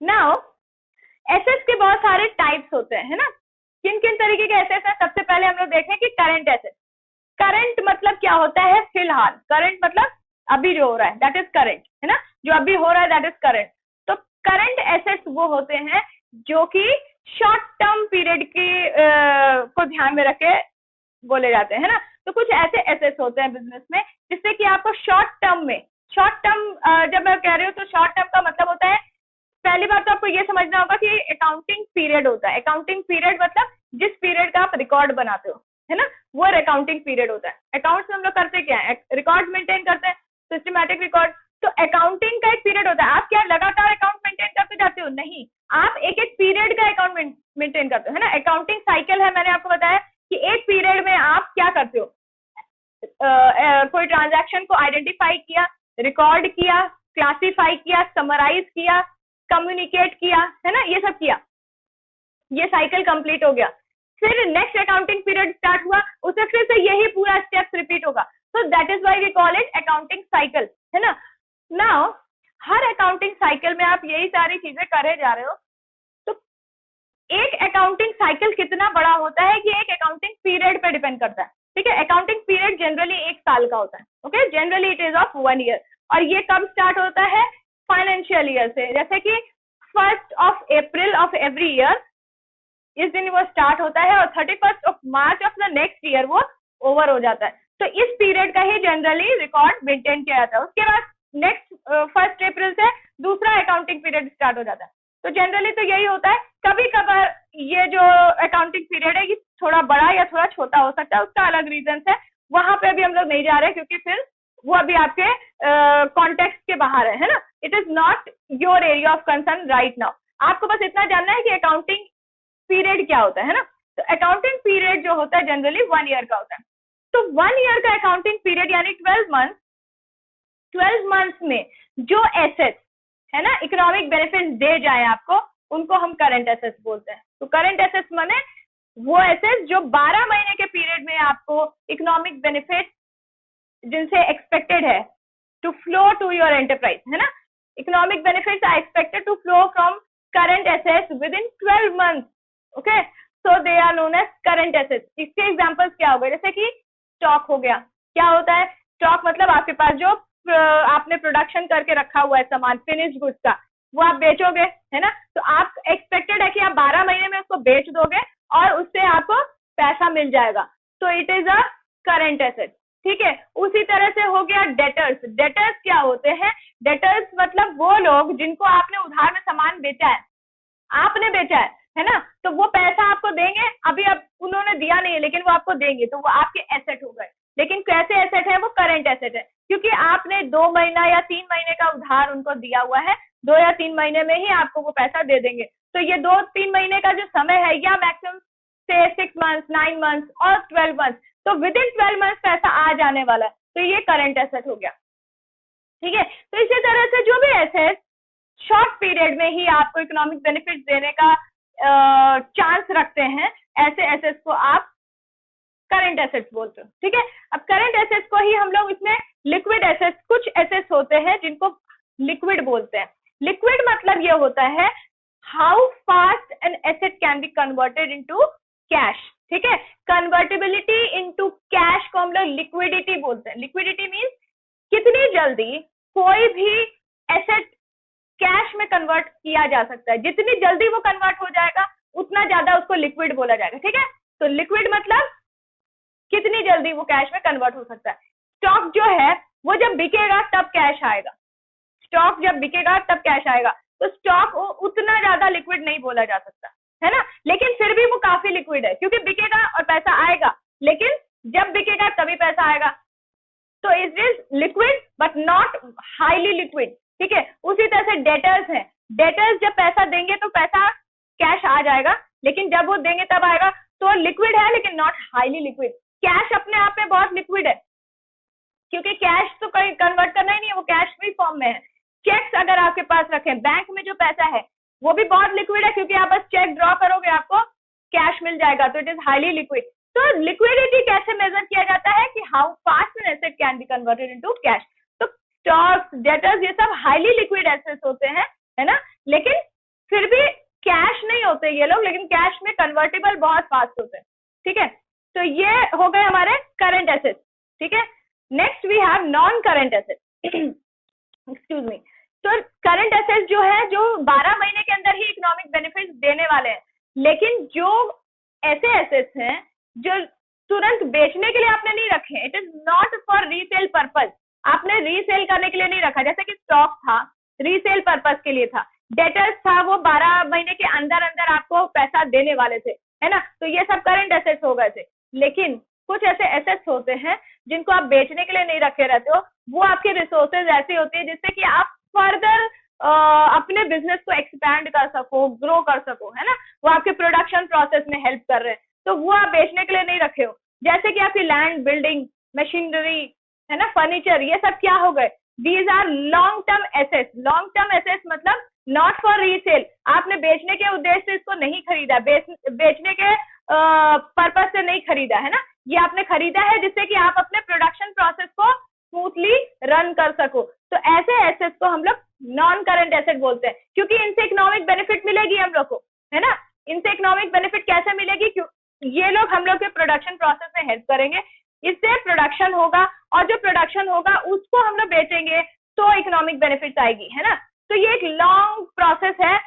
Now assets के बहुत सारे टाइप्स होते हैं, है ना। किन किन तरीके के एसेट्स हैं? सबसे पहले हम लोग देखें कि करंट एसेट। करंट मतलब क्या होता है? फिलहाल। करंट मतलब अभी जो हो रहा है, दैट इज करंट, है ना। जो अभी हो रहा है दैट इज करंट। तो करंट एसेट्स वो होते हैं जो कि शॉर्ट टर्म पीरियड की को ध्यान में रखे बोले जाते हैं, है ना। तो कुछ ऐसे एसेट्स होते हैं बिजनेस में जिससे कि आपको शॉर्ट टर्म में, शॉर्ट टर्म जब मैं कह रही हूँ तो शॉर्ट टर्म का मतलब होता है, पहली बात तो आपको ये समझना होगा कि अकाउंटिंग पीरियड होता है। अकाउंटिंग पीरियड मतलब जिस पीरियड का आप रिकॉर्ड बनाते हो, है ना, वो अकाउंटिंग पीरियड होता है। अकाउंट्स में हम लोग करते क्या है? रिकॉर्ड मेंटेन करते हैं, सिस्टमैटिक रिकॉर्ड। तो अकाउंटिंग का एक पीरियड होता है। आप क्या लगातार अकाउंट मेंटेन करते जाते हो? नहीं, आप एक एक पीरियड का अकाउंट मेंटेन करते हो, है ना। अकाउंटिंग साइकिल है, मैंने आपको बताया कि एक पीरियड में आप क्या करते हो, कोई ट्रांजैक्शन को आइडेंटिफाई किया, रिकॉर्ड किया, क्लासिफाई किया, समराइज किया, कम्युनिकेट किया, है ना, ये सब किया। ये साइकिल कंप्लीट हो गया, फिर नेक्स्ट अकाउंटिंग पीरियड स्टार्ट हुआ, उसे फिर से यही पूरा स्टेप्स रिपीट होगा। So that is why we call it accounting cycle, है ना। नाउ हर अकाउंटिंग साइकिल में आप यही सारी चीजें करे जा रहे हो। तो एक अकाउंटिंग साइकिल कितना बड़ा होता है कि एक अकाउंटिंग पीरियड पे डिपेंड करता है, ठीक है। अकाउंटिंग पीरियड जनरली 1 साल का होता है, okay. Generally it is of 1 year. और ये कब स्टार्ट होता है? फाइनेंशियल ईयर से, जैसे कि 1st of April of every year, इस दिन वो स्टार्ट होता है, और 31st of March of the next year वो ओवर हो जाता है। तो इस पीरियड का ही जनरली रिकॉर्ड मेंटेन किया जाता है। उसके बाद नेक्स्ट 1st अप्रैल से दूसरा अकाउंटिंग पीरियड स्टार्ट हो जाता है। तो जनरली तो यही होता है। कभी कभार ये जो अकाउंटिंग पीरियड है ये थोड़ा बड़ा या थोड़ा छोटा हो सकता है, उसका अलग रीजन है, वहां पे अभी हम लोग नहीं जा रहे क्योंकि फिर वो अभी आपके कॉन्टेक्स्ट के बाहर है ना। It is not your area of concern right now. आपको बस इतना जानना है कि अकाउंटिंग पीरियड क्या होता है ना। तो अकाउंटिंग पीरियड जो होता है जनरली 1 ईयर का होता है। तो 1 ईयर का अकाउंटिंग पीरियड यानी 12 मंथ्स में जो एसेट्स, है ना, इकोनॉमिक बेनिफिट दे जाए आपको, उनको हम करंट एसेट्स बोलते हैं। तो करंट एसेट्स माने वो एसेट्स जो 12 महीने के पीरियड में आपको इकोनॉमिक बेनिफिट जिनसे एक्सपेक्टेड है to flow to your enterprise, है ना। Economic benefits are expected to flow from current assets within 12 months, okay. So they are known as current assets. इसके एग्जांपल्स क्या हो गए? जैसे कि स्टॉक हो गया। क्या होता है स्टॉक? मतलब आपके पास जो आपने प्रोडक्शन करके रखा हुआ है सामान, फिनिश्ड गुड्स का, वो आप बेचोगे, है ना। तो आप एक्सपेक्टेड है कि आप 12 महीने में उसको बेच दोगे और उससे आपको पैसा मिल जाएगा। तो it is a current asset, ठीक है। उसी तरह से हो गया डेटर्स। डेटर्स क्या होते हैं? डेटर्स मतलब वो लोग जिनको आपने उधार में सामान बेचा है, आपने बेचा है ना, तो वो पैसा आपको देंगे। अभी अब उन्होंने दिया नहीं है लेकिन वो आपको देंगे, तो वो आपके एसेट हो गए। लेकिन कैसे एसेट है? वो करंट एसेट है, क्योंकि आपने 2 महीना या 3 महीने का उधार उनको दिया हुआ है। 2 या 3 महीने में ही आपको वो पैसा दे देंगे। तो ये 2-3 महीने का जो समय है, या मैक्सिमम से 6 मंथ्स, 9 मंथ्स और 12 मंथ्स, तो विद इन 12 मंथ्स पैसा आ जाने वाला है। तो ये करंट एसेट हो गया, ठीक है। तो इसी तरह से जो भी एसेट शॉर्ट पीरियड में ही आपको इकोनॉमिक बेनिफिट देने का चांस रखते हैं, ऐसे एसेट्स को आप करंट एसेट्स बोलते हो, ठीक है। अब करंट एसेट्स को ही हम लोग इसमें लिक्विड एसेट्स, कुछ एसेट्स होते हैं जिनको लिक्विड बोलते हैं। लिक्विड मतलब ये होता है how fast an asset can be converted into cash, ठीक है। कन्वर्टेबिलिटी इनटू कैश को हम लोग लिक्विडिटी बोलते हैं। लिक्विडिटी मीन्स कितनी जल्दी कोई भी एसेट कैश में कन्वर्ट किया जा सकता है। जितनी जल्दी वो कन्वर्ट हो जाएगा उतना ज्यादा उसको लिक्विड बोला जाएगा, ठीक है। तो लिक्विड मतलब कितनी जल्दी वो कैश में कन्वर्ट हो सकता है। स्टॉक जो है वो जब बिकेगा तब कैश आएगा। स्टॉक जब बिकेगा तब कैश आएगा। तो स्टॉक उतना ज्यादा लिक्विड नहीं बोला जा सकता, है ना। लेकिन फिर भी वो काफी लिक्विड है, क्योंकि बिकेगा और पैसा आएगा, लेकिन जब बिकेगा तभी पैसा आएगा। तो it is liquid but not highly liquid, ठीक है। उसी तरह से डेटर्स है। डेटर्स जब पैसा देंगे तो पैसा कैश आ जाएगा, लेकिन जब वो देंगे तब आएगा। तो लिक्विड है लेकिन नॉट हाईली लिक्विड। कैश अपने आप में बहुत लिक्विड है, क्योंकि कैश तो कहीं कन्वर्ट करना ही नहीं है, वो कैश फ्री फॉर्म में है। चेक्स अगर आपके पास रखें, बैंक में जो पैसा है वो भी बहुत लिक्विड है, क्योंकि आप बस चेक ड्रॉ करोगे आपको कैश मिल जाएगा। तो इट इज हाईली लिक्विड। तो लिक्विडिटी कैसे मेजर किया जाता है कि how fast an asset can be converted into cash. तो स्टॉक्स, डेटर्स, ये सब हाईली लिक्विड एसेट्स होते हैं, है ना। लेकिन फिर भी कैश नहीं होते ये लोग, लेकिन कैश में कन्वर्टेबल बहुत फास्ट होते हैं, ठीक है। तो ये हो गए हमारे करंट एसेट्स, ठीक है। Next we have non current assets, excuse me. तो करंट एसेट्स जो है, जो 12 महीने के अंदर ही इकोनॉमिक बेनिफिट देने वाले हैं, लेकिन जो ऐसे एसेट्स हैं जो तुरंत बेचने के लिए आपने नहीं रखे, it is not for resale purpose, आपने रीसेल करने के लिए नहीं रखा। जैसे कि स्टॉक था, रीसेल पर्पज के लिए था, डेटर्स था, वो 12 महीने के अंदर अंदर आपको पैसा देने वाले थे, है ना। तो ये सब करंट एसेट्स हो गए थे। लेकिन कुछ ऐसे एसेट्स होते हैं जिनको आप बेचने के लिए नहीं रखे रहते हो, वो आपके रिसोर्सेज ऐसी होती है जिससे कि आप फर्दर अपने बिजनेस को एक्सपैंड कर सको, ग्रो कर सको, है ना। वो आपके प्रोडक्शन प्रोसेस में हेल्प कर रहे हैं, तो वो आप बेचने के लिए नहीं रखे हो। जैसे कि आपकी लैंड, बिल्डिंग, मशीनरी, है ना, फर्नीचर, ये सब क्या हो गए, these are long term assets. Long term assets मतलब नॉट फॉर रीसेल, आपने बेचने के उद्देश्य से इसको नहीं खरीदा, बेचने के पर्पज से नहीं खरीदा, है ना। ये आपने खरीदा है जिससे कि आप अपने प्रोडक्शन प्रोसेस को स्मूथली रन कर सको। तो ऐसे एसेट्स को हम लोग नॉन करंट एसेट बोलते हैं, क्योंकि इनसे इकोनॉमिक बेनिफिट मिलेगी हम लोग को, है ना। इनसे इकोनॉमिक बेनिफिट कैसे मिलेगी, क्यों, ये लोग हम लोग के प्रोडक्शन प्रोसेस में हेल्प करेंगे, इससे प्रोडक्शन होगा, और जो प्रोडक्शन होगा उसको हम लोग बेचेंगे तो इकोनॉमिक बेनिफिट आएगी, है ना। तो ये एक लॉन्ग प्रोसेस है।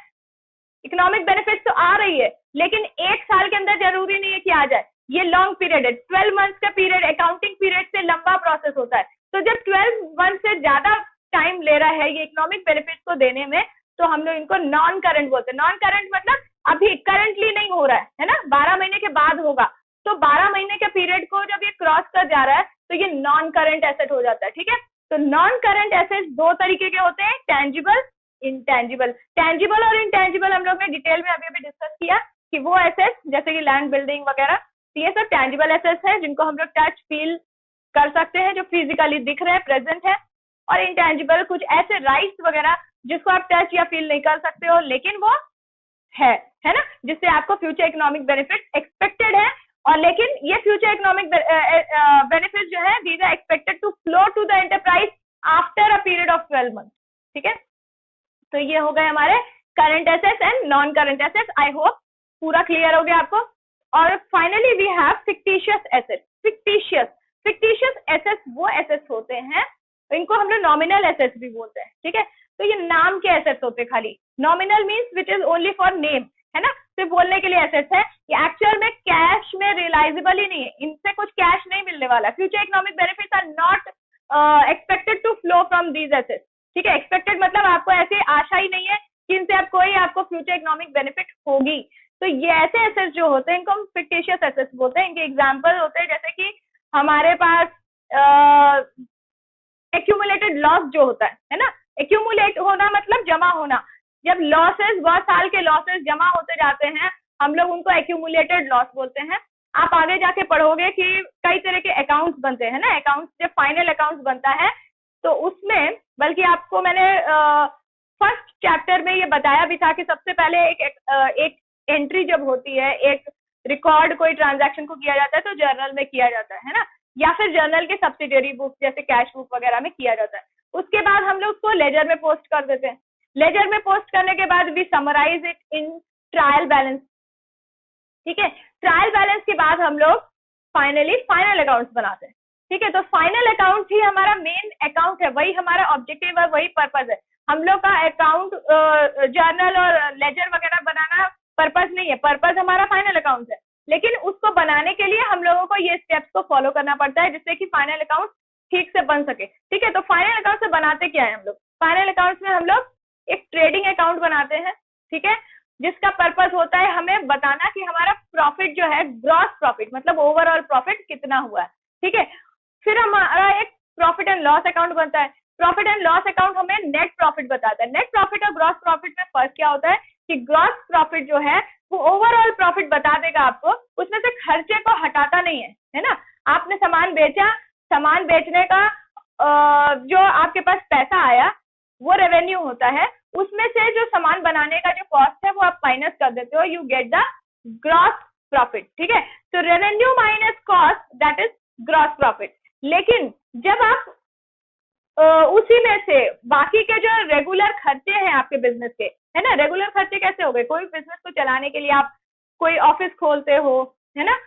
इकोनॉमिक बेनिफिट तो आ रही है, लेकिन 1 साल के अंदर जरूरी नहीं है कि आ जाए, ये लॉन्ग पीरियड है। 12 मंथ्स का पीरियड अकाउंटिंग पीरियड से लंबा प्रोसेस होता है। तो जब 12 मंथ से ज्यादा टाइम ले रहा है ये इकोनॉमिक बेनिफिट को देने में, तो हम लोग इनको नॉन करंट बोलते हैं। नॉन करंट मतलब अभी करंटली नहीं हो रहा है ना, 12 महीने के बाद होगा। तो 12 महीने के पीरियड को जब ये क्रॉस कर जा रहा है तो ये नॉन करंट एसेट हो जाता है, ठीक है। तो नॉन करंट एसेट 2 तरीके के होते हैं, टेंजिबल, इंटेंजिबल। टेंजिबल और इंटेंजिबल हम लोग ने डिटेल में अभी डिस्कस किया कि वो एसेट्स जैसे कि लैंड, बिल्डिंग वगैरह, ये सब टेंजिबल एसेट्स हैं जिनको हम लोग टच, फील कर सकते हैं, जो फिजिकली दिख रहे हैं, प्रेजेंट है। और इंटेंजिबल कुछ ऐसे राइट्स वगैरह जिसको आप टच या फील नहीं कर सकते हो, लेकिन वो है ना, जिससे आपको फ्यूचर इकोनॉमिक बेनिफिट एक्सपेक्टेड है। और लेकिन ये फ्यूचर इकोनॉमिक बेनिफिट जो है, these are expected to flow to the enterprise after a period of 12 month, ठीक है। तो ये हो गए हमारे current assets and non current assets. I hope पूरा क्लियर हो गया आपको। और finally we have fictitious assets. Fictitious assets वो एसेट्स होते हैं, इनको हम लोग नॉमिनल एसेट्स भी बोलते हैं, ठीक है। तो ये नाम के एसेट्स होते हैं खाली। Nominal means which is only for name, है ना, सिर्फ बोलने के लिए एसेट्स है। ये एक्चुअल में कैश में रियलाइजेबल ही नहीं है, इनसे कुछ कैश नहीं मिलने वाला। Future economic benefits are not expected to flow from these assets, ठीक है। एक्सपेक्टेड मतलब आपको ऐसी आशा ही नहीं है कि इनसे आपको फ्यूचर इकोनॉमिक बेनिफिट होगी। तो ये ऐसे एसेट्स जो होते हैं इनको हम फिक्टिशियस एसेट्स बोलते हैं। इनके एग्जांपल होते हैं जैसे कि हमारे पास एक्यूमुलेटेड लॉस जो होता है ना। एक्यूमुलेट होना मतलब जमा होना। जब लॉसेस, बहुत साल के लॉसेस जमा होते जाते हैं, हम लोग उनको एक्यूमुलेटेड लॉस बोलते हैं। आप आगे जाके पढ़ोगे कि कई तरह के अकाउंट्स बनते हैं ना। अकाउंट्स, जब फाइनल अकाउंट्स बनता है तो उसमें, बल्कि आपको मैंने फर्स्ट चैप्टर में ये बताया भी था कि सबसे पहले एक एंट्री जब होती है, एक रिकॉर्ड कोई ट्रांजैक्शन को किया जाता है तो जर्नल में किया जाता है ना, या फिर जर्नल के सब्सिडियरी बुक जैसे कैश बुक वगैरह में किया जाता है। उसके बाद हम लोग उसको लेजर में पोस्ट कर देते हैं। लेजर में पोस्ट करने के बाद we summarise it in trial balance, ठीक है। ट्रायल बैलेंस के बाद हम लोग फाइनली फाइनल अकाउंट्स बनाते हैं, ठीक है। तो फाइनल अकाउंट ही हमारा मेन अकाउंट है, वही हमारा ऑब्जेक्टिव है, वही पर्पज है। हम लोग का अकाउंट जर्नल और लेजर वगैरह बनाना पर्पज नहीं है, पर्पज हमारा फाइनल अकाउंट है। लेकिन उसको बनाने के लिए हम लोगों को ये स्टेप्स को फॉलो करना पड़ता है जिससे कि फाइनल अकाउंट ठीक से बन सके, ठीक है। तो फाइनल अकाउंट से बनाते क्या है हम लोग? फाइनल अकाउंट में हम लोग एक ट्रेडिंग अकाउंट बनाते हैं, ठीक है, जिसका पर्पज होता है हमें बताना कि हमारा प्रॉफिट जो है, ग्रॉस प्रॉफिट मतलब ओवरऑल प्रॉफिट कितना हुआ है, ठीक है। फिर हमारा एक प्रॉफिट एंड लॉस अकाउंट बनता है। प्रॉफिट एंड लॉस अकाउंट हमें नेट प्रॉफिट बताता है। नेट प्रॉफिट और ग्रॉस प्रॉफिट में फर्क क्या होता है कि ग्रॉस प्रॉफिट जो है वो ओवरऑल प्रॉफिट बता देगा आपको, उसमें से खर्चे को हटाता नहीं है ना। आपने सामान बेचा, सामान बेचने का जो आपके पास पैसा आया वो रेवेन्यू होता है, उसमें से जो सामान बनाने का जो कॉस्ट है वो आप माइनस कर देते हो, you get the gross profit, ठीक है। तो revenue minus cost that is gross profit. लेकिन जब आप उसी में से बाकी के जो रेगुलर खर्चे हैं आपके बिजनेस के, है ना, रेगुलर खर्चे कैसे हो गए, कोई बिजनेस को चलाने के लिए आप कोई ऑफिस खोलते हो, है ना,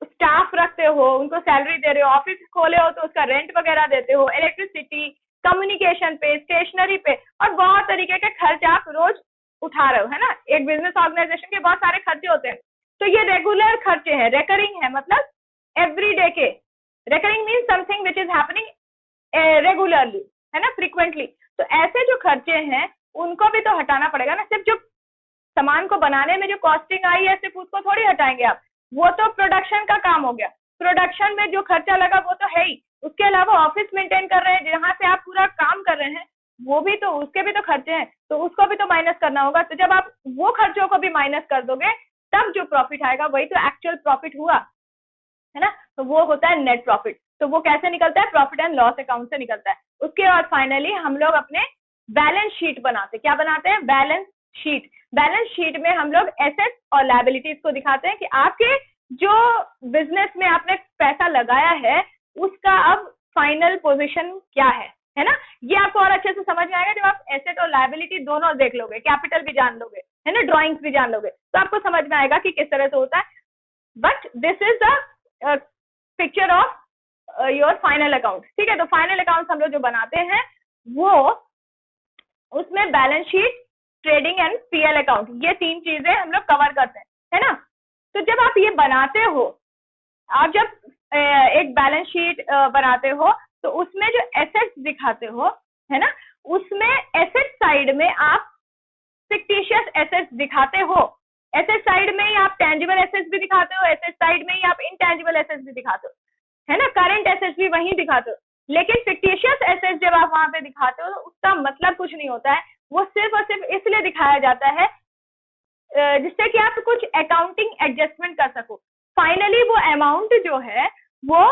स्टाफ रखते हो, उनको सैलरी दे रहे हो, ऑफिस खोले हो तो उसका रेंट वगैरह देते हो, इलेक्ट्रिसिटी, कम्युनिकेशन पे, स्टेशनरी पे, और बहुत तरीके के खर्च आप रोज उठा रहे हो, है ना। एक बिजनेस ऑर्गेनाइजेशन के बहुत सारे खर्चे होते हैं, तो ये रेगुलर खर्चे हैं, रेकरिंग है, मतलब एवरी डे के। Recurring mean something which is happening regularly, है ना, फ्रीक्वेंटली। तो ऐसे जो खर्चे हैं उनको भी तो हटाना पड़ेगा ना। सिर्फ जो सामान को बनाने में जो कॉस्टिंग आई है सिर्फ उसको थोड़ी हटाएंगे आप, वो तो प्रोडक्शन का काम हो गया। प्रोडक्शन में जो खर्चा लगा वो तो है ही, उसके अलावा ऑफिस मेंटेन कर रहे हैं जहाँ से आप पूरा काम कर रहे हैं, वो भी तो, उसके भी तो खर्चे हैं, तो उसको भी तो माइनस करना होगा। तो जब आप वो खर्चों को भी माइनस कर दोगे तब जो प्रॉफिट आएगा वही तो एक्चुअल प्रॉफिट हुआ, है ना। तो वो होता है नेट प्रॉफिट। तो वो कैसे निकलता है, प्रॉफिट एंड लॉस अकाउंट से निकलता है। उसके बाद फाइनली हम लोग अपने बैलेंस शीट बनाते हैं। क्या बनाते हैं, बैलेंस शीट। बैलेंस शीट में हम लोग एसेट्स और लायबिलिटीज को दिखाते हैं कि आपके जो बिजनेस में आपने पैसा लगाया है उसका अब फाइनल पोजीशन क्या है ना। ये आपको और अच्छे से समझ में आएगा जब आप एसेट और लायबिलिटी दोनों देख लोगे, कैपिटल भी जान लोगे, है ना, ड्रॉइंग्स भी जान लोगे, तो आपको समझ में आएगा कि किस तरह से होता है। But this is the picture of your final account, ठीक है। तो फाइनल अकाउंट हम लोग जो बनाते हैं वो, उसमें balance sheet, trading and PL account, ये तीन चीजें हम लोग कवर करते हैं, है ना। तो जब आप ये बनाते हो, आप जब एक बैलेंस शीट बनाते हो तो उसमें जो एसेट्स दिखाते हो, है ना, उसमें एसेट साइड में आप फिक्टिशियस एसेट्स दिखाते हो। एसेट साइड में ही आप टेंजिबल एसेट्स भी दिखाते हो, एसेट साइड में ही आप इनटेंजिबल एसेट्स भी दिखाते हो, है ना, करंट एसेट्स भी वहीं दिखाते हो। लेकिन फिक्टिशियस एसेट्स जब आप वहां पे दिखाते हो तो उसका मतलब कुछ नहीं होता है, वो सिर्फ और सिर्फ इसलिए दिखाया जाता है जिससे कि आप कुछ अकाउंटिंग एडजस्टमेंट कर सको। फाइनली वो अमाउंट जो है वो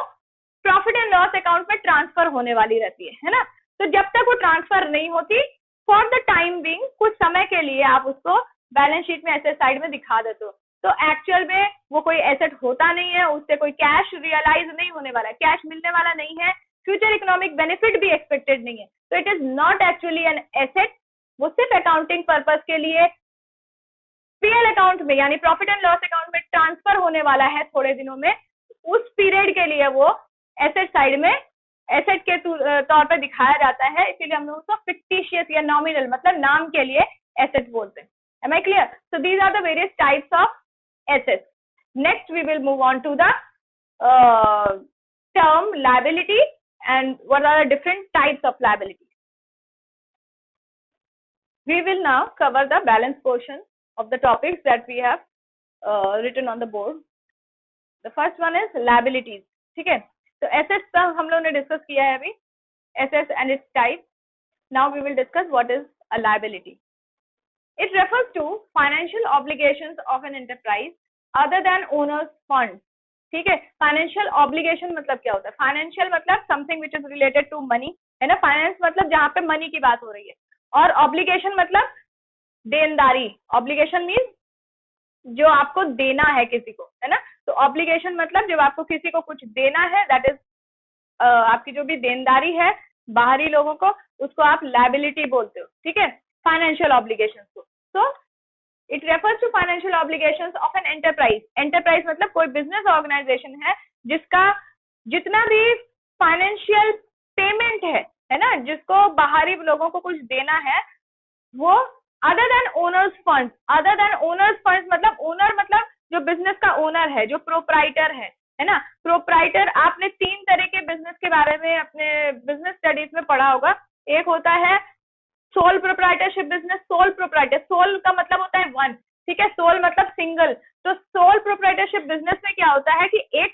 प्रॉफिट एंड लॉस अकाउंट में ट्रांसफर होने वाली रहती है ना। तो जब तक वो ट्रांसफर नहीं होती, फॉर द टाइम बिंग, कुछ समय के लिए आप उसको बैलेंस शीट में एसेट साइड में दिखा देते हो। तो एक्चुअल में वो कोई एसेट होता नहीं है, उससे कोई कैश रियलाइज नहीं होने वाला है, कैश मिलने वाला नहीं है, फ्यूचर इकोनॉमिक बेनिफिट भी एक्सपेक्टेड नहीं है। तो it is not actually an asset, वो सिर्फ अकाउंटिंग पर्पज के लिए पीएल अकाउंट में यानी प्रॉफिट एंड लॉस अकाउंट में ट्रांसफर होने वाला है थोड़े दिनों में, उस पीरियड के लिए वो एसेट साइड में एसेट के तौर पे दिखाया जाता है। इसीलिए हम लोग उसको फिक्टिशियस या नॉमिनल, मतलब नाम के लिए एसेट बोलते हैं। Am I clear? So these are the various types of assets. Next we will move on to the term liability and what are the different types of liability. We will now cover the balance portion of the topics that we have written on the board. The first one is liabilities. ठीक है, तो assets का हम लोग ने discuss किया है अभी, assets and its type. Now we will discuss what is a liability. It refers to financial obligations of an enterprise other than owner's funds. ठीक है, फाइनेंशियल ऑब्लिगेशन मतलब क्या होता है, फाइनेंशियल मतलब something which is related to money, है ना, finance मतलब जहां पे मनी की बात हो रही है, और ऑब्लिगेशन मतलब देनदारी। ऑब्लिगेशन मीन्स जो आपको देना है किसी को, है ना। तो ऑब्लिगेशन मतलब जब आपको किसी को कुछ देना है, दैट इज आपकी जो भी देनदारी है बाहरी लोगों को, उसको आप लायबिलिटी बोलते हो, ठीक है, फाइनेंशियल ऑब्लिगेशंस को। तो it refers to financial obligations of an enterprise. Enterprise मतलब कोई बिजनेस ऑर्गेनाइजेशन है जिसका जितना भी फाइनेंशियल पेमेंट है ना, जिसको बाहरी लोगों को कुछ देना है, वो other than owners fund. Other than owners fund मतलब ओनर मतलब जो बिजनेस का ओनर है, जो प्रोप्राइटर है ना। प्रोप्राइटर, आपने तीन तरह के बिजनेस के बारे में अपने बिजनेस स्टडीज में पढ़ा होगा। एक होता है sole proprietorship business. Sole proprietor, sole का मतलब होता है वन, ठीक है, सोल मतलब सिंगल। तो सोल प्रोप्राइटरशिप बिजनेस में क्या होता है कि एक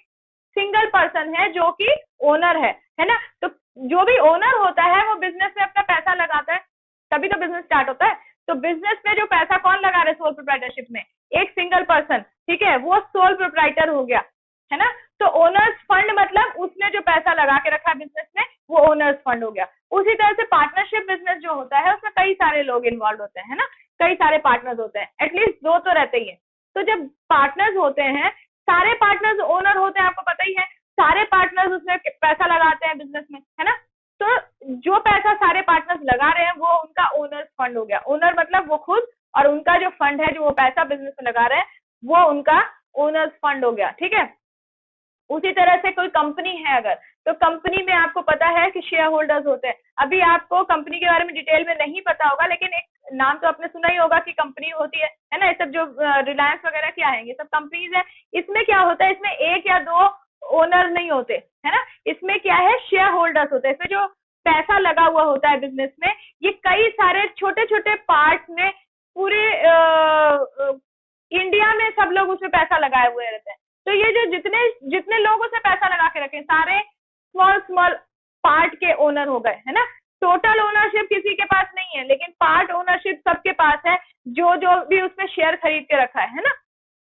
सिंगल पर्सन है जो कि ओनर है ना। तो जो भी ओनर होता है वो बिजनेस में अपना पैसा लगाता है, तभी तो बिजनेस स्टार्ट होता है। तो बिजनेस में जो पैसा कौन लगा रहा है सोल प्रोप्राइटरशिप में, एक सिंगल पर्सन, ठीक है, वो सोल प्रोप्राइटर हो गया, है ना। तो ओनर्स फंड मतलब उसने जो पैसा लगा के रखा बिजनेस में, वो ओनर्स फंड हो गया। उसी तरह से पार्टनरशिप बिजनेस जो होता है उसमें कई सारे लोग इन्वॉल्व होते हैं, है ना, कई सारे पार्टनर्स होते हैं, एटलीस्ट दो तो रहते ही है। तो जब पार्टनर्स होते हैं, सारे पार्टनर्स ओनर होते हैं, आपको पता ही है, सारे पार्टनर्स उसमें पैसा लगाते हैं बिजनेस में, है ना। तो जो पैसा सारे पार्टनर्स लगा रहे हैं वो उनका ओनर्स फंड हो गया। ओनर मतलब वो खुद, और उनका जो फंड है जो वो पैसा बिजनेस में लगा रहे हैं वो उनका ओनर्स फंड हो गया, ठीक है। उसी तरह से कोई कंपनी है अगर, तो कंपनी में आपको पता है कि शेयर होल्डर्स होते हैं। अभी आपको कंपनी के बारे में डिटेल में नहीं पता होगा, लेकिन एक नाम तो आपने सुना ही होगा कि कंपनी होती है ना। ये सब जो रिलायंस वगैरह क्या है, ये सब कंपनीज है। इसमें क्या होता है, इसमें एक या दो ओनर नहीं होते, है ना। इसमें क्या है, शेयर होल्डर्स होते हैं। इसमें जो पैसा लगा हुआ होता है बिजनेस में, ये कई सारे छोटे छोटे पार्ट्स में पूरे इंडिया में सब लोग उसमें पैसा लगाए हुए रहते हैं। तो ये जो जितने जितने लोग उसमें पैसा लगा के रखे, सारे स्मॉल स्मॉल पार्ट के ओनर हो गए, है ना। टोटल ओनरशिप किसी के पास नहीं है, लेकिन पार्ट ओनरशिप सबके पास है, जो जो भी उसमें शेयर खरीद के रखा है ना।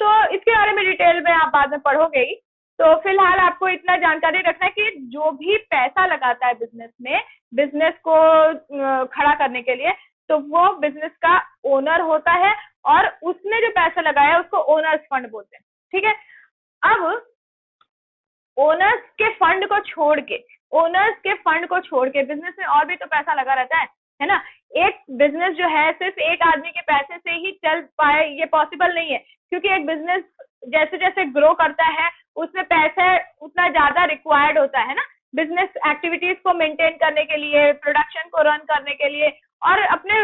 तो इसके बारे में डिटेल में आप बाद में पढ़ोगे ही। तो फिलहाल आपको इतना जानकारी रखना है कि जो भी पैसा लगाता है बिजनेस में, बिजनेस को खड़ा करने के लिए, तो वो बिजनेस का ओनर होता है, और उसने जो पैसा लगाया उसको ओनर्स फंड बोलते हैं, ठीक है। अब ओनर्स के फंड को छोड़ के, बिजनेस में और भी तो पैसा लगा रहता है ना। एक बिजनेस जो है सिर्फ एक आदमी के पैसे से ही चल पाए ये पॉसिबल नहीं है, क्योंकि एक बिजनेस जैसे जैसे ग्रो करता है उसमें पैसा उतना ज्यादा रिक्वायर्ड होता है ना, बिजनेस एक्टिविटीज को मेंटेन करने के लिए, प्रोडक्शन को रन करने के लिए, और अपने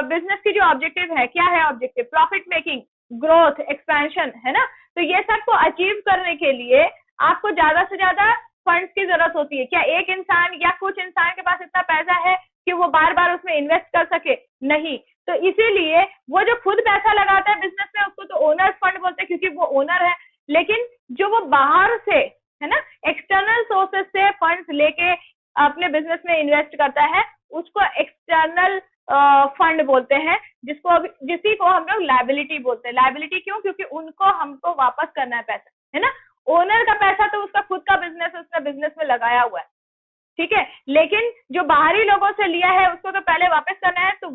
बिजनेस की जो ऑब्जेक्टिव है, क्या है objective, profit making, growth, expansion, है ना। तो ये सब को अचीव करने के लिए आपको ज्यादा से ज्यादा फंड्स की जरूरत होती है। क्या एक इंसान या कुछ इंसान के पास इतना पैसा है कि वो बार बार उसमें इन्वेस्ट कर सके? नहीं। तो इसीलिए वो जो खुद पैसा लगाता है बिजनेस में उसको तो ओनर्स फंड बोलते हैं, क्योंकि वो ओनर है। लेकिन जो वो बाहर से, है ना, एक्सटर्नल सोर्सेस से फंड्स लेके अपने बिजनेस में इन्वेस्ट करता है, उसको एक्सटर्नल फंड बोलते हैं, जिसी को हम लोग लायबिलिटी बोलते हैं। लायबिलिटी क्यों? क्योंकि उनको हमको वापस करना है पैसा, है ना। ओनर का पैसा तो उसका खुद का बिजनेस है, उसने बिजनेस में लगाया हुआ है, ठीक है। लेकिन जो बाहरी लोगों से लिया है उसको तो पहले वापस करना है, तो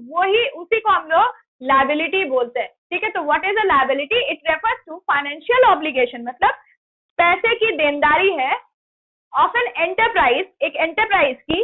उसी को हम लोग लायबिलिटी बोलते हैं, ठीक है। तो what is a liability? It refers to financial obligation, मतलब पैसे की देनदारी है ऑफ एन एंटरप्राइज, एक एंटरप्राइज की,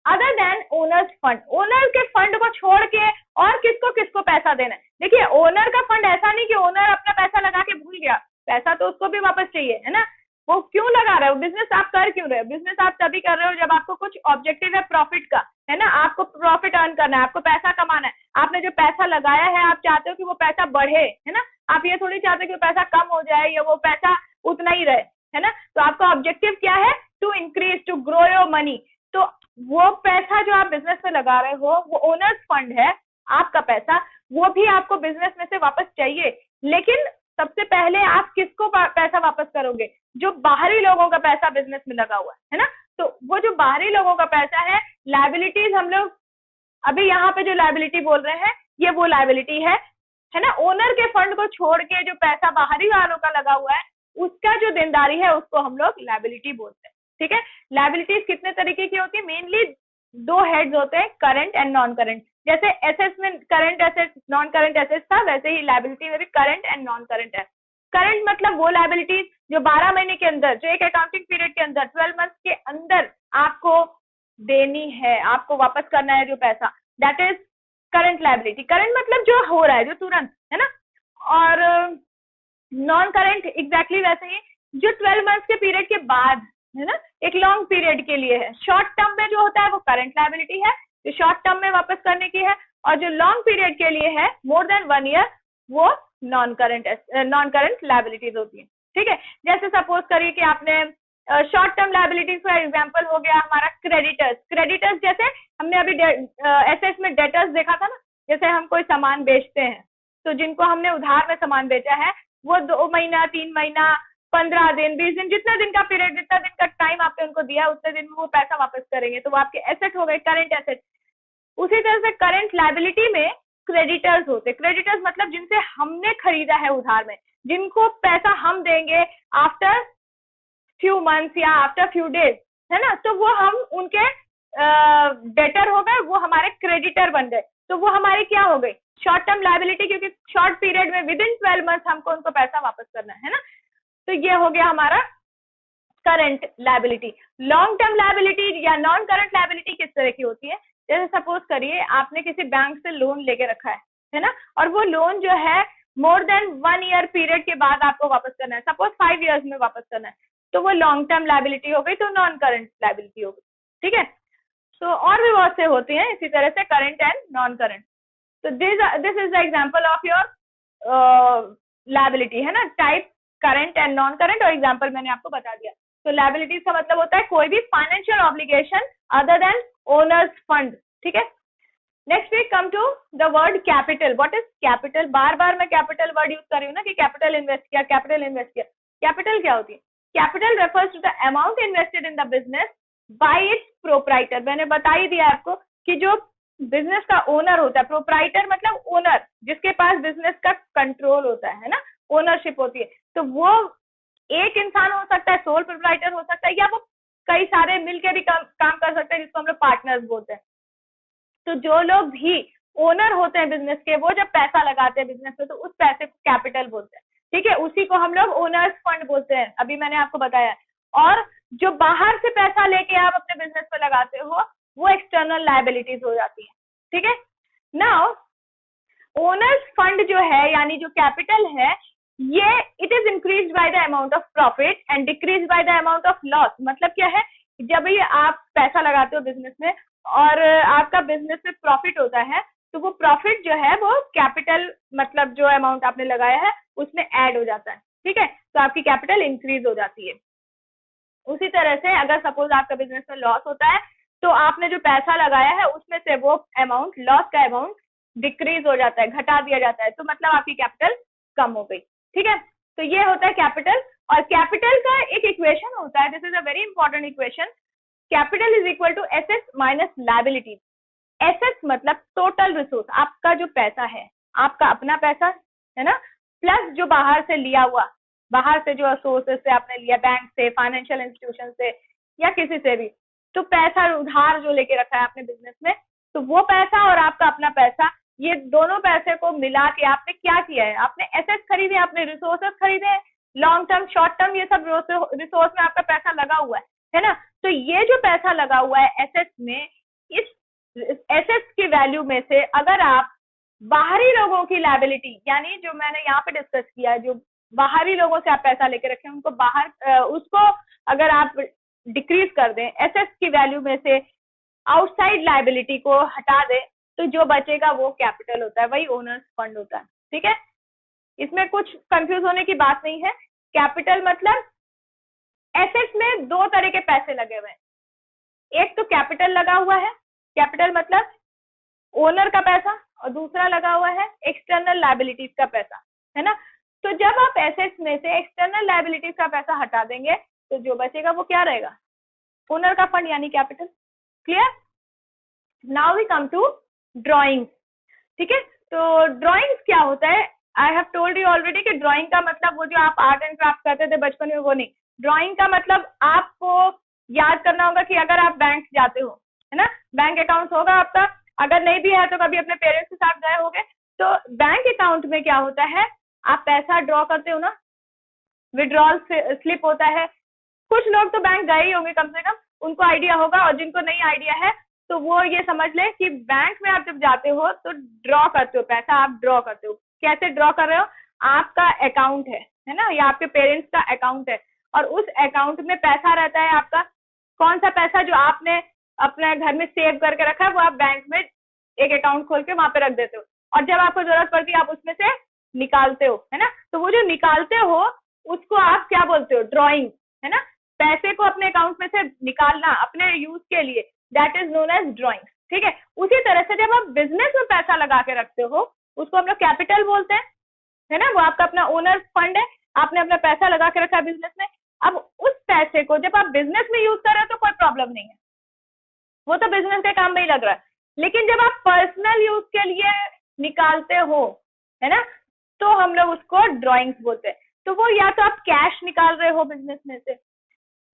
other than owners fund. Owner के फंड को छोड़ के और किसको किसको पैसा देना है? देखिए, ओनर का फंड ऐसा नहीं कि ओनर अपना पैसा लगा के भूल गया, पैसा तो उसको भी वापस चाहिए, है ना। वो क्यों लगा रहे हो? बिजनेस आप कर क्यों रहे हो? बिजनेस आप तभी कर रहे हो जब आपको कुछ ऑब्जेक्टिव है प्रॉफिट का, है ना। आपको प्रॉफिट अर्न करना है, आपको पैसा कमाना है। आपने जो पैसा लगाया है आप चाहते हो कि वो पैसा बढ़े, है ना। आप ये थोड़ी चाहते कि वो पैसा कम हो जाए या वो पैसा उतना ही रहे, है ना। तो आपका ऑब्जेक्टिव क्या है? To increase, to grow your money. तो वो पैसा जो आप बिजनेस में लगा रहे हो वो ओनर्स फंड है, आपका पैसा, वो भी आपको बिजनेस में से वापस चाहिए। लेकिन सबसे पहले आप किसको पैसा वापस करोगे? जो बाहरी लोगों का पैसा बिजनेस में लगा हुआ है ना। तो वो जो बाहरी लोगों का पैसा है, लायबिलिटीज हम लोग अभी यहाँ पे जो लायबिलिटी बोल रहे हैं ये वो लायबिलिटी है ना। ओनर के फंड को छोड़ के जो पैसा बाहरी वालों का लगा हुआ है उसका जो देनदारी है उसको हम लोग लायबिलिटी बोलते हैं, ठीक है। लायबिलिटीज कितने तरीके की होती है? मेनली दो हेड्स होते हैं, करंट एंड नॉन करंट। जैसे एसेट्स में current assets, non current assets था, वैसे ही लायबिलिटी में भी करंट एंड नॉन करंट है। करंट मतलब वो लायबिलिटीज जो 12 महीने के अंदर, जो एक अकाउंटिंग पीरियड के अंदर, 12 मंथ के अंदर आपको देनी है, आपको वापस करना है जो पैसा, that is current liability. Current मतलब जो हो रहा है, जो तुरंत, है ना। और नॉन करंट एग्जैक्टली वैसे ही जो 12 मंथ के पीरियड के बाद, है ना, एक लॉन्ग पीरियड के लिए है। शॉर्ट टर्म में जो होता है वो करंट लायबिलिटी है, जो शॉर्ट टर्म में वापस करने की है, और जो लॉन्ग पीरियड के लिए है, मोर देन 1 ईयर, वो नॉन करंट लायबिलिटीज होती है, ठीक है। जैसे सपोज करिए कि आपने शॉर्ट टर्म लायबिलिटीज का एग्जांपल हो गया हमारा क्रेडिटर्स। जैसे हमने अभी एसेट्स में डेटर्स देखा था ना, जैसे हम कोई सामान बेचते हैं तो जिनको हमने उधार में सामान बेचा है वो 2 महीना, 3 महीना, 15 दिन, 20 दिन, जितना दिन का पीरियड, जितना दिन का टाइम आपने उनको दिया उतने दिन में वो पैसा वापस करेंगे, तो वो आपके एसेट हो गए, करंट एसेट। उसी तरह से करंट लायबिलिटी में क्रेडिटर्स होते। क्रेडिटर्स मतलब जिनसे हमने खरीदा है उधार में, जिनको पैसा हम देंगे आफ्टर फ्यू मंथ्स या आफ्टर फ्यू डेज, है ना। तो वो हम उनके डेटर हो गए, वो हमारे क्रेडिटर बन गए, तो वो हमारी क्या हो गई? शॉर्ट टर्म लायबिलिटी, क्योंकि शॉर्ट पीरियड में विद इन 12 मंथ्स हमको उनको पैसा वापस करना है ना। तो ये हो गया हमारा current liability. Long term liability या नॉन करंट लायबिलिटी किस तरह की होती है? जैसे सपोज करिए आपने किसी बैंक से लोन लेके रखा है ना, और वो लोन जो है मोर देन 1 ईयर पीरियड के बाद आपको वापस करना है, सपोज 5 इयर्स में वापस करना है, तो वो लॉन्ग टर्म लायबिलिटी हो गई, तो नॉन करंट लायबिलिटी हो गई। ठीक है, तो और भी बहुत से होती हैं इसी तरह से, करंट एंड नॉन करंट। तो this is the example of your liability, है ना, type current and non current, और एग्जांपल मैंने आपको बता दिया। तो लायबिलिटीज का मतलब होता है कोई भी financial obligation other than owners fund. ठीक है, next we come to the word capital. What is capital? बार बार मैं कैपिटल वर्ड यूज कर रही हूँ ना कि कैपिटल इन्वेस्ट किया, कैपिटल इन्वेस्ट किया। कैपिटल क्या होती है? Capital refers to the amount invested in the business by its proprietor. मैंने बता ही दिया आपको कि जो बिजनेस का ओनर होता है, प्रोप्राइटर मतलब ओनर, जिसके पास बिजनेस का कंट्रोल होता है ना, ओनरशिप होती है, तो वो एक इंसान हो सकता है, सोल प्रोप्राइटर हो सकता है, या वो कई सारे मिलकर भी काम कर सकते हैं, जिसको हम लोग पार्टनर्स बोलते हैं। तो जो लोग भी ओनर होते हैं बिजनेस के, वो जब पैसा लगाते हैं बिजनेस में, तो उस पैसे को कैपिटल बोलते हैं। ठीक है, उसी को हम लोग ओनर्स फंड बोलते हैं, अभी मैंने आपको बताया। और जो बाहर से पैसा लेके आप अपने बिजनेस पे लगाते हो, वो एक्सटर्नल लायबिलिटीज हो जाती है। ठीक है, नाउ ओनर्स फंड जो है, यानी जो कैपिटल है, ये it is increase by the amount of profit and decrease by the amount of loss. मतलब क्या है, जब भी आप पैसा लगाते हो बिजनेस में और आपका बिजनेस में प्रॉफिट होता है, तो वो प्रॉफिट जो है वो कैपिटल, मतलब जो अमाउंट आपने लगाया है उसमें ऐड हो जाता है। ठीक है, तो आपकी कैपिटल इंक्रीज हो जाती है। उसी तरह से अगर सपोज आपका बिजनेस में लॉस होता है, तो आपने जो पैसा लगाया है उसमें से वो अमाउंट, लॉस का अमाउंट डिक्रीज हो जाता है, घटा दिया जाता है, तो मतलब आपकी कैपिटल कम हो गई। ठीक है, तो ये होता है कैपिटल। और कैपिटल का एक इक्वेशन होता है, this is a very important equation, capital is equal to assets minus liabilities. Assets मतलब टोटल रिसोर्स, आपका जो पैसा है, आपका अपना पैसा है ना, प्लस जो बाहर से लिया हुआ, बाहर से जो सोर्सेस से आपने लिया, बैंक से, फाइनेंशियल इंस्टीट्यूशन से, या किसी से भी, तो पैसा उधार जो लेके रखा है आपने बिजनेस में, तो वो पैसा और आपका अपना पैसा, ये दोनों पैसे को मिला के आपने क्या किया है? आपने एसेट्स खरीदे, आपने रिसोर्सेस खरीदे, लॉन्ग टर्म, शॉर्ट टर्म, ये सब रिसोर्स में आपका पैसा लगा हुआ है ना। तो ये जो पैसा लगा हुआ है एसेट्स में, इस एसेट्स की वैल्यू में से अगर आप बाहरी लोगों की लायबिलिटी, यानी जो मैंने यहाँ पे डिस्कस किया है, जो बाहरी लोगों से आप पैसा लेके रखे हैं, उनको बाहर उसको अगर आप डिक्रीज कर दें, एसेट्स की वैल्यू में से आउटसाइड लायबिलिटी को हटा दें, तो जो बचेगा वो कैपिटल होता है, वही ओनर्स फंड होता है। ठीक है, इसमें कुछ कंफ्यूज होने की बात नहीं है। कैपिटल मतलब एसेट्स में दो तरह के पैसे लगे हुए हैं, एक तो कैपिटल लगा हुआ है, कैपिटल मतलब ओनर का पैसा, और दूसरा लगा हुआ है एक्सटर्नल लायबिलिटीज का पैसा, है ना। तो जब आप एसेट्स में से एक्सटर्नल लायबिलिटीज का पैसा हटा देंगे, तो जो बचेगा वो क्या रहेगा? ओनर का फंड, यानी capital. Clear? Now we come to drawings. ठीक है, तो ड्रॉइंग्स क्या होता है? I have told you already कि ड्रॉइंग का मतलब वो जो आप आर्ट एंड क्राफ्ट करते थे बचपन में, वो नहीं। ड्रॉइंग का मतलब आपको याद करना होगा कि अगर आप बैंक जाते हो, है ना, बैंक अकाउंट होगा आपका, अगर नहीं भी है तो कभी अपने पेरेंट्स के साथ गए होंगे, तो बैंक अकाउंट में क्या होता है, आप पैसा ड्रॉ करते हो ना, विड्रॉल स्लिप होता है। कुछ लोग तो बैंक गए ही होंगे, कम से कम उनको आइडिया होगा, और जिनको नहीं आइडिया है तो वो ये समझ ले कि बैंक में आप जब जाते हो तो ड्रॉ करते हो, पैसा आप ड्रॉ करते हो। कैसे ड्रॉ कर रहे हो? आपका अकाउंट है ना, या आपके पेरेंट्स का अकाउंट है, और उस अकाउंट में पैसा रहता है आपका। कौन सा पैसा? जो आपने अपने घर में सेव करके रखा है, वो आप बैंक में एक अकाउंट खोल के वहां पे रख देते हो, और जब आपको जरूरत पड़ती है आप उसमें से निकालते हो, है ना। तो वो जो निकालते हो उसको आप क्या बोलते हो? ड्रॉइंग, है ना। पैसे को अपने अकाउंट में से निकालना अपने यूज के लिए, that is known as drawing. ठीक है, उसी तरह से जब आप बिजनेस में पैसा लगा के रखते हो, उसको हम लोग कैपिटल बोलते हैं, है ना। वो आपका अपना ओनर फंड है, आपने अपना पैसा लगा के रखा है बिजनेस में। अब उस पैसे को जब आप बिजनेस में यूज कर रहे हो तो कोई प्रॉब्लम नहीं है, वो तो बिजनेस के काम में ही लग रहा है। लेकिन जब आप पर्सनल यूज के लिए निकालते हो, है ना, तो हम लोग उसको ड्रॉइंग्स बोलते हैं। तो वो या तो आप कैश निकाल रहे हो बिजनेस में से,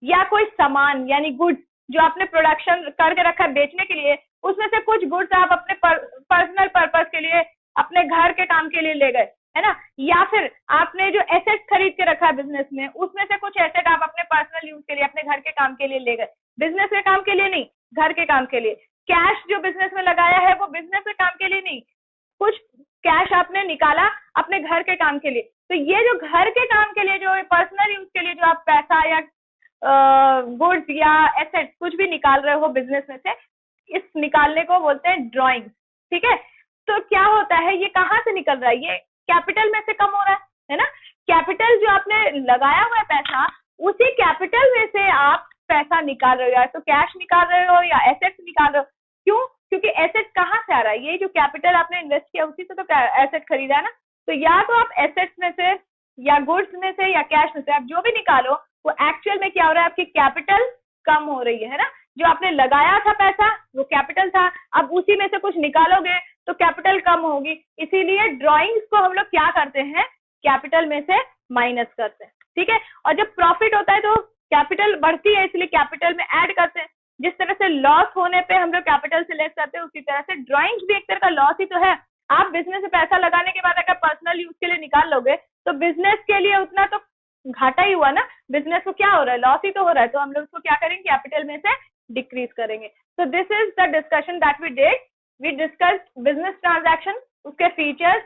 या कोई सामान यानी गुड्स जो आपने प्रोडक्शन करके रखा है बेचने के लिए, उसमें से कुछ गुड्स आप अपने पर्सनल पर्पस के लिए, अपने घर के काम के लिए ले गए, है ना। या फिर आपने जो एसेट खरीद के रखा है बिजनेस में, उसमें से कुछ एसेट आप अपने पर्सनल यूज के लिए, अपने घर के काम के लिए ले गए, बिजनेस के काम के लिए नहीं, घर के काम के लिए। कैश जो बिजनेस में लगाया है वो बिजनेस के काम के लिए नहीं, कुछ कैश आपने निकाला अपने घर के काम के लिए। तो ये जो घर के काम के लिए, जो पर्सनल यूज के लिए जो आप पैसा या गुड्स या एसेट्स कुछ भी निकाल रहे हो बिजनेस में से, इस निकालने को बोलते हैं ड्रॉइंग। ठीक है, तो क्या होता है, ये कहाँ से निकल रहा है, ये कैपिटल में से कम हो रहा है ना। कैपिटल जो आपने लगाया हुआ है पैसा, उसी कैपिटल में से आप पैसा निकाल रहे हो, या तो कैश निकाल रहे हो या एसेट्स निकाल रहे हो। क्यों? क्योंकि एसेट कहाँ से आ रहा है, ये जो कैपिटल आपने इन्वेस्ट किया उसी से तो एसेट खरीदा है ना। तो या तो आप एसेट्स में से या गुड्स में से या कैश में से आप जो भी निकालो, वो एक्चुअल में क्या हो रहा है, आपकी कैपिटल कम हो रही है ना। जो आपने लगाया था पैसा वो कैपिटल था, अब उसी में से कुछ निकालोगे तो कैपिटल कम होगी। इसीलिए ड्रॉइंग्स को हम लोग क्या करते हैं, कैपिटल में से माइनस करते हैं। ठीक है, और जब प्रॉफिट होता है तो कैपिटल बढ़ती है, इसलिए कैपिटल में ऐड करते हैं। जिस तरह से लॉस होने पे हम लोग कैपिटल से लेस करते हैं, उसी तरह से ड्रॉइंग्स भी एक तरह का लॉस ही तो है। आप बिजनेस में पैसा लगाने के बाद अगर पर्सनल यूज के लिए निकाल लोगे तो बिजनेस के लिए उतना तो घाटा ही हुआ ना, बिजनेस को क्या हो रहा है, लॉस ही तो हो रहा है। तो हम लोग उसको क्या करेंगे, कैपिटल में से डिक्रीज करेंगे। तो this is the discussion that we did. We discuss business transaction, उसके फीचर्स,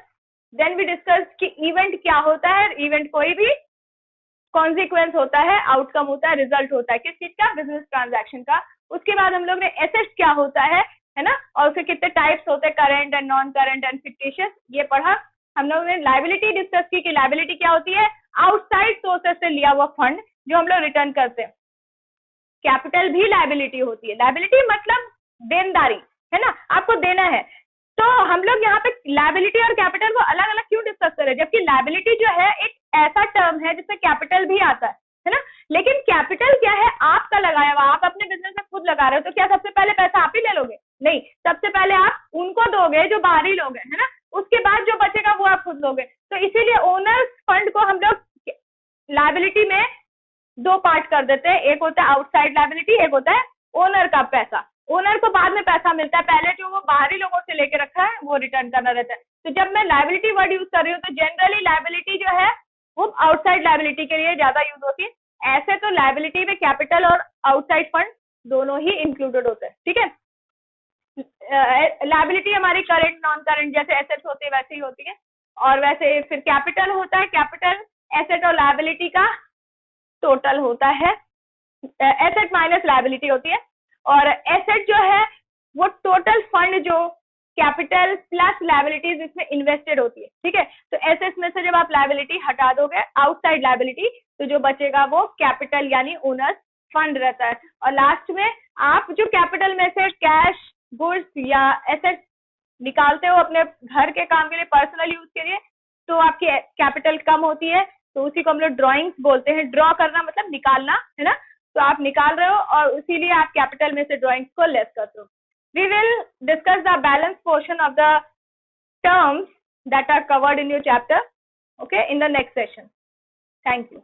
देन वी डिस्कस कि इवेंट क्या होता है। इवेंट कोई भी कॉन्सिक्वेंस होता है, आउटकम होता है, रिजल्ट होता है किस चीज का, बिजनेस ट्रांजैक्शन का। उसके बाद हम लोग ने एसेट्स क्या होता है ना, और उसके कितने टाइप्स होते हैं, current and non current and fictitious, ये पढ़ा। हम लोग ने लायबिलिटी डिस्कस की कि लायबिलिटी क्या होती है, आउटसाइड सोर्सेस से लिया हुआ फंड जो हम लोग रिटर्न करते हैं। कैपिटल भी लायबिलिटी होती है, लायबिलिटी मतलब देनदारी है ना, आपको देना है। तो हम लोग यहाँ पे लायबिलिटी और कैपिटल को अलग अलग क्यों डिस्कस करें, जबकि लायबिलिटी जो है एक ऐसा टर्म है जिसमें कैपिटल भी आता है ना। लेकिन कैपिटल क्या है, आपका लगाया हुआ, आप अपने बिजनेस में खुद लगा रहे हो, तो क्या सबसे पहले पैसा आप ही ले लोगे, नहीं, सबसे पहले आप उनको दोगे जो बाहरी लोग हैं, है ना। उसके बाद जो बचेगा वो आप खुद लोगे। तो इसीलिए ओनर्स फंड को हम लोग लायबिलिटी में दो पार्ट कर देते हैं, एक होता है आउटसाइड लायबिलिटी, एक होता है ओनर का पैसा। ओनर को बाद में पैसा मिलता है, पहले जो वो बाहरी लोगों से लेके रखा है वो रिटर्न करना रहता है। तो जब मैं लायबिलिटी वर्ड यूज कर रही हूँ तो जनरली लायबिलिटी जो है वो आउटसाइड लायबिलिटी के लिए ज्यादा यूज होती है। ऐसे तो लायबिलिटी में कैपिटल और आउटसाइड फंड दोनों ही इंक्लूडेड होते हैं। ठीक है, लायबिलिटी हमारी करंट नॉन करंट जैसे एसेट्स होती है वैसे ही होती है। और वैसे फिर कैपिटल होता है, कैपिटल एसेट और लायबिलिटी का टोटल होता है, एसेट माइनस लायबिलिटी होती है। और एसेट जो है वो टोटल फंड जो कैपिटल प्लस लायबिलिटीज इसमें इन्वेस्टेड होती है। ठीक है, तो एसेट्स में से जब आप लायबिलिटी हटा दोगे आउटसाइड लायबिलिटी, तो जो बचेगा वो कैपिटल यानी ओनर्स फंड रहता है। और लास्ट में आप जो कैपिटल में से कैश, गुड्स या एसेट निकालते हो अपने घर के काम के लिए, पर्सनल यूज के लिए, तो आपकी कैपिटल कम होती है। तो उसी को हम लोग ड्रॉइंग्स बोलते हैं। ड्रॉ करना मतलब निकालना, है ना। तो आप निकाल रहे हो और इसीलिए आप कैपिटल में से ड्रॉइंग्स को लेस करते हो। We will discuss the balance portion of the terms that are covered in your chapter, okay, in the next session. Thank you.